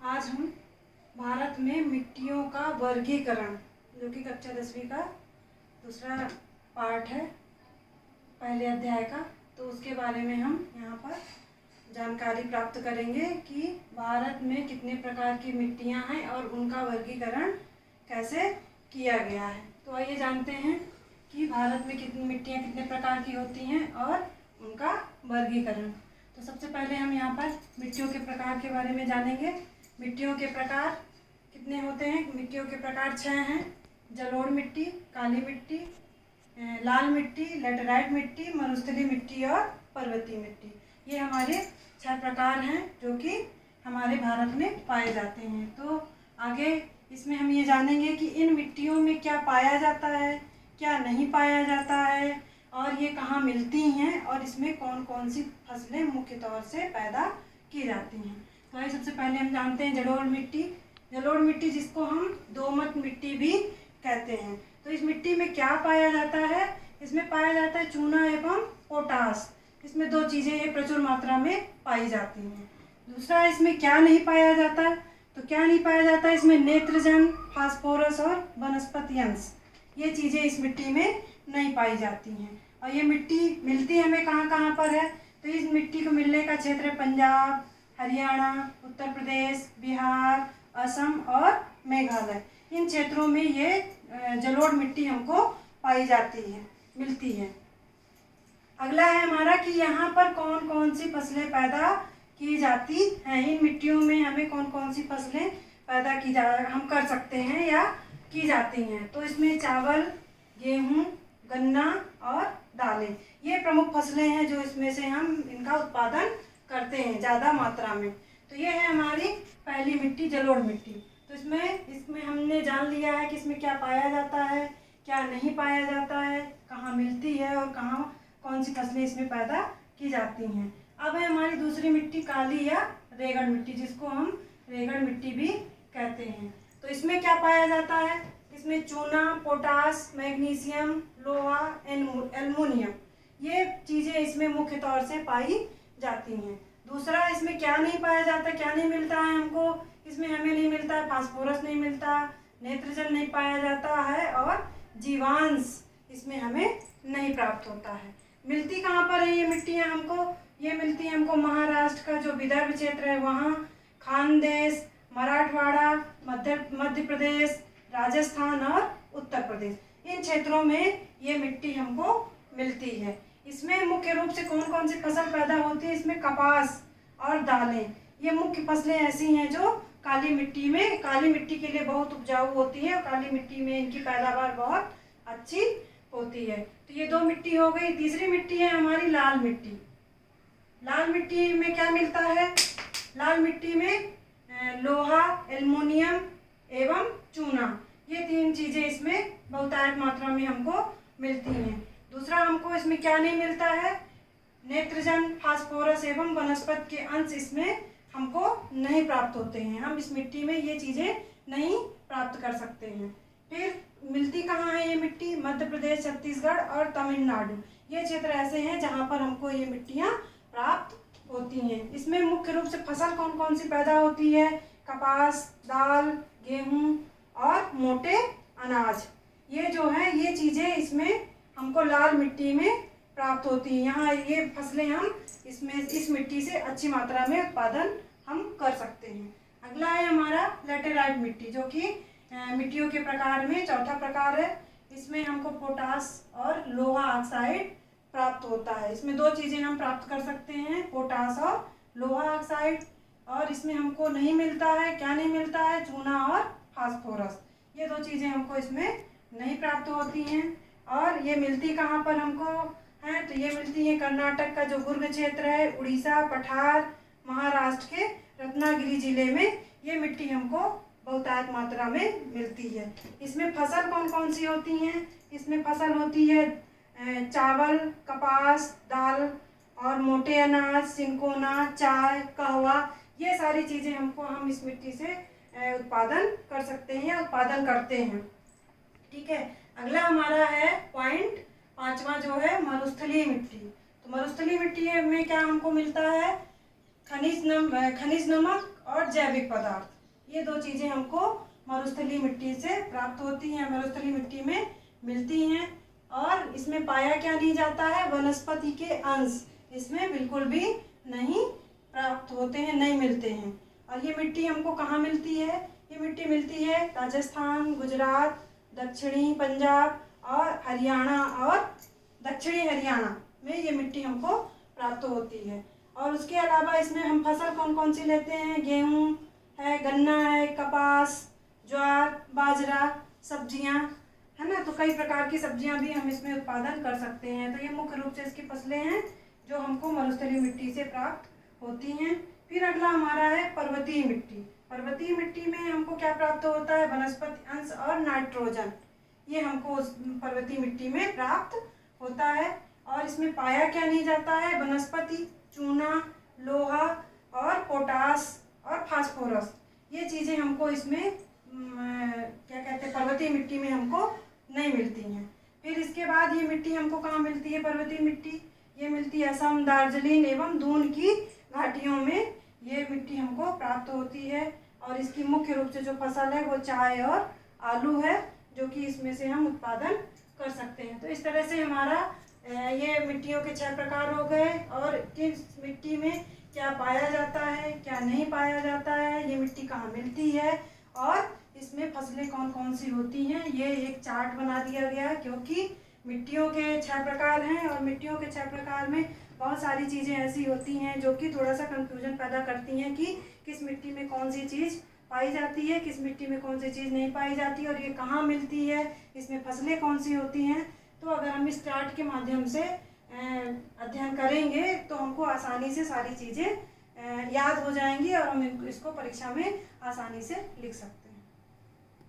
आज हम भारत में मिट्टियों का वर्गीकरण, जो कि कक्षा 10वीं का दूसरा पार्ट है पहले अध्याय का, तो उसके बारे में हम यहाँ पर जानकारी प्राप्त करेंगे कि भारत में कितने प्रकार की मिट्टियाँ हैं और उनका वर्गीकरण कैसे किया गया है। तो आइए जानते हैं कि भारत में कितनी मिट्टियाँ कितने प्रकार की होती हैं और उनका वर्गीकरण। तो सबसे पहले हम यहाँ पर मिट्टियों के प्रकार के बारे में जानेंगे। मिट्टियों के प्रकार कितने होते हैं? मिट्टियों के प्रकार 6 हैं। जलोढ़ मिट्टी, काली मिट्टी, लाल मिट्टी, लेटराइट मिट्टी, मरुस्थलीय मिट्टी और पर्वतीय मिट्टी। ये हमारे 6 प्रकार हैं जो कि हमारे भारत में पाए जाते हैं। तो आगे इसमें हम ये जानेंगे कि इन मिट्टियों में क्या पाया जाता है, क्या नहीं पाया जाता है और ये कहाँ मिलती हैं और इसमें कौन कौन सी फसलें मुख्य तौर से पैदा की जाती हैं। तो आइए सबसे पहले हम जानते हैं जलोढ़ मिट्टी। जलोढ़ मिट्टी जिसको हम दोमट मिट्टी भी कहते हैं। तो इस मिट्टी में क्या पाया जाता है? इसमें पाया जाता है चूना एवं पोटास। इसमें 2 चीज़ें ये प्रचुर मात्रा में पाई जाती हैं। दूसरा, इसमें क्या नहीं पाया जाता? तो क्या नहीं पाया जाता? इसमें नेत्रजन, फास्फोरस और वनस्पति अंश, ये चीज़ें इस मिट्टी में नहीं पाई जाती हैं। और ये मिट्टी मिलती हमें कहाँ कहाँ पर है? तो इस मिट्टी को मिलने का क्षेत्र है पंजाब, हरियाणा, उत्तर प्रदेश, बिहार, असम और मेघालय। इन क्षेत्रों में ये जलोढ़ मिट्टी हमको पाई जाती है, मिलती है। अगला है हमारा कि यहाँ पर कौन कौन सी फसलें पैदा की जाती हैं। इन मिट्टियों में हमें कौन कौन सी फसलें पैदा हम कर सकते हैं या की जाती हैं। तो इसमें चावल, गेहूँ, गन्ना और दालें, ये प्रमुख फसलें हैं जो इसमें से हम इनका उत्पादन करते हैं ज़्यादा मात्रा में। तो ये है हमारी पहली मिट्टी, जलोढ़ मिट्टी। तो इसमें हमने जान लिया है कि इसमें क्या पाया जाता है, क्या नहीं पाया जाता है, कहाँ मिलती है और कहाँ कौन सी फसलें इसमें पैदा की जाती हैं। अब है हमारी दूसरी मिट्टी, काली या रेगड़ मिट्टी, जिसको हम रेगड़ मिट्टी भी कहते हैं। तो इसमें क्या पाया जाता है? इसमें चूना, पोटास, मैग्नीशियम, लोहा, एल्युमिनियम, ये चीज़ें इसमें मुख्य तौर से पाई जाती हैं। दूसरा, इसमें क्या नहीं पाया जाता, क्या नहीं मिलता है हमको? इसमें हमें नहीं मिलता है फास्फोरस, नहीं मिलता, नेत्रजन नहीं पाया जाता है और जीवांश इसमें हमें नहीं प्राप्त होता है। मिलती कहाँ पर है ये मिट्टियाँ हमको? ये मिलती है हमको महाराष्ट्र का जो विदर्भ क्षेत्र है वहाँ, खानदेश, मराठवाड़ा, मध्य प्रदेश, राजस्थान और उत्तर प्रदेश, इन क्षेत्रों में ये मिट्टी हमको मिलती है। इसमें मुख्य रूप से कौन कौन सी फसल पैदा होती है? इसमें कपास और दालें, ये मुख्य फसलें ऐसी हैं जो काली मिट्टी के लिए बहुत उपजाऊ होती है और काली मिट्टी में इनकी पैदावार बहुत अच्छी होती है। तो ये 2 मिट्टी हो गई। तीसरी मिट्टी है हमारी लाल मिट्टी। लाल मिट्टी में क्या मिलता है? लाल मिट्टी में लोहा, एल्युमिनियम एवं चूना, ये 3 चीज़ें इसमें बहुतायत मात्रा में हमको मिलती हैं। दूसरा, हमको इसमें क्या नहीं मिलता है? नेत्रजन, फास्फोरस एवं वनस्पति के अंश इसमें हमको नहीं प्राप्त होते हैं। हम इस मिट्टी में ये चीज़ें नहीं प्राप्त कर सकते हैं। फिर मिलती कहाँ है ये मिट्टी? मध्य प्रदेश, छत्तीसगढ़ और तमिलनाडु, ये क्षेत्र ऐसे हैं जहाँ पर हमको ये मिट्टियाँ प्राप्त होती हैं। इसमें मुख्य रूप से फसल कौन कौन सी पैदा होती है? कपास, दाल, गेहूँ और मोटे अनाज, ये जो है ये चीज़ें इसमें हमको लाल मिट्टी में प्राप्त होती हैं। यहाँ ये फसलें हम इस मिट्टी से अच्छी मात्रा में उत्पादन हम कर सकते हैं। अगला है हमारा लेटेराइट मिट्टी, जो कि मिट्टियों के प्रकार में चौथा प्रकार है। इसमें हमको पोटास और लोहा ऑक्साइड प्राप्त होता है। इसमें 2 चीज़ें हम प्राप्त कर सकते हैं, पोटास और लोहा ऑक्साइड। और इसमें हमको नहीं मिलता है, क्या नहीं मिलता है? चूना और फास्फोरस, ये 2 चीज़ें हमको इसमें नहीं प्राप्त होती हैं। और ये मिलती कहाँ पर हमको हैं? तो ये मिलती है कर्नाटक का जो गुर्ग क्षेत्र है, उड़ीसा, पठार, महाराष्ट्र के रत्नागिरी जिले में ये मिट्टी हमको बहुतायत मात्रा में मिलती है। इसमें फसल कौन कौन सी होती हैं? इसमें फसल होती है चावल, कपास, दाल और मोटे अनाज, सिंकोना, चाय, कहवा, ये सारी चीज़ें हम इस मिट्टी से उत्पादन कर सकते हैं या उत्पादन करते हैं। ठीक है। अगला हमारा है पॉइंट 5वां, जो है मरुस्थलीय मिट्टी। तो मरुस्थलीय मिट्टी में क्या हमको मिलता है? खनिज नमक और जैविक पदार्थ, ये दो चीज़ें हमको मरुस्थलीय मिट्टी से प्राप्त होती हैं, मरुस्थलीय मिट्टी में मिलती हैं। और इसमें पाया क्या नहीं जाता है, वनस्पति के अंश इसमें बिल्कुल भी नहीं प्राप्त होते हैं, नहीं मिलते हैं। और ये मिट्टी हमको कहाँ मिलती है, ये मिट्टी मिलती है राजस्थान, गुजरात, दक्षिणी पंजाब और हरियाणा और दक्षिणी हरियाणा में ये मिट्टी हमको प्राप्त होती है। और उसके अलावा इसमें हम फसल कौन कौन सी लेते हैं, गेहूँ है, गन्ना है, कपास, ज्वार, बाजरा, सब्जियां, है ना। तो कई प्रकार की सब्जियां भी हम इसमें उत्पादन कर सकते हैं। तो ये मुख्य रूप से इसकी फसलें हैं जो हमको मरुस्थलीय मिट्टी से प्राप्त होती हैं। फिर अगला हमारा है पर्वतीय मिट्टी। पर्वतीय मिट्टी में हमको क्या प्राप्त होता है, वनस्पति अंश और नाइट्रोजन, ये हमको उस पर्वतीय मिट्टी में प्राप्त होता है। और इसमें पाया क्या नहीं जाता है, वनस्पति, चूना, लोहा और पोटास और फास्फोरस, ये चीज़ें हमको इसमें क्या कहते हैं, पर्वतीय मिट्टी में हमको नहीं मिलती हैं। फिर इसके बाद ये मिट्टी हमको कहाँ मिलती है, पर्वतीय मिट्टी ये मिलती है असम, दार्जिलिंग एवं दून की घाटियों में ये मिट्टी हमको प्राप्त होती है। और इसकी मुख्य रूप से जो फसल है वो चाय और आलू है, जो कि इसमें से हम उत्पादन कर सकते हैं। तो इस तरह से हमारा ये मिट्टियों के 6 प्रकार हो गए। और किस मिट्टी में क्या पाया जाता है, क्या नहीं पाया जाता है, ये मिट्टी कहाँ मिलती है और इसमें फसलें कौन कौन सी होती हैं, ये एक चार्ट बना दिया गया है। क्योंकि मिट्टियों के 6 प्रकार हैं और मिट्टियों के 6 प्रकार में बहुत सारी चीज़ें ऐसी होती हैं जो कि थोड़ा सा कंफ्यूजन पैदा करती हैं कि किस मिट्टी में कौन सी चीज़ पाई जाती है, किस मिट्टी में कौन सी चीज़ नहीं पाई जाती और ये कहाँ मिलती है, इसमें फसलें कौन सी होती हैं। तो अगर हम इस चार्ट के माध्यम से अध्ययन करेंगे तो हमको आसानी से सारी चीज़ें याद हो जाएंगी और हम इसको परीक्षा में आसानी से लिख सकते हैं।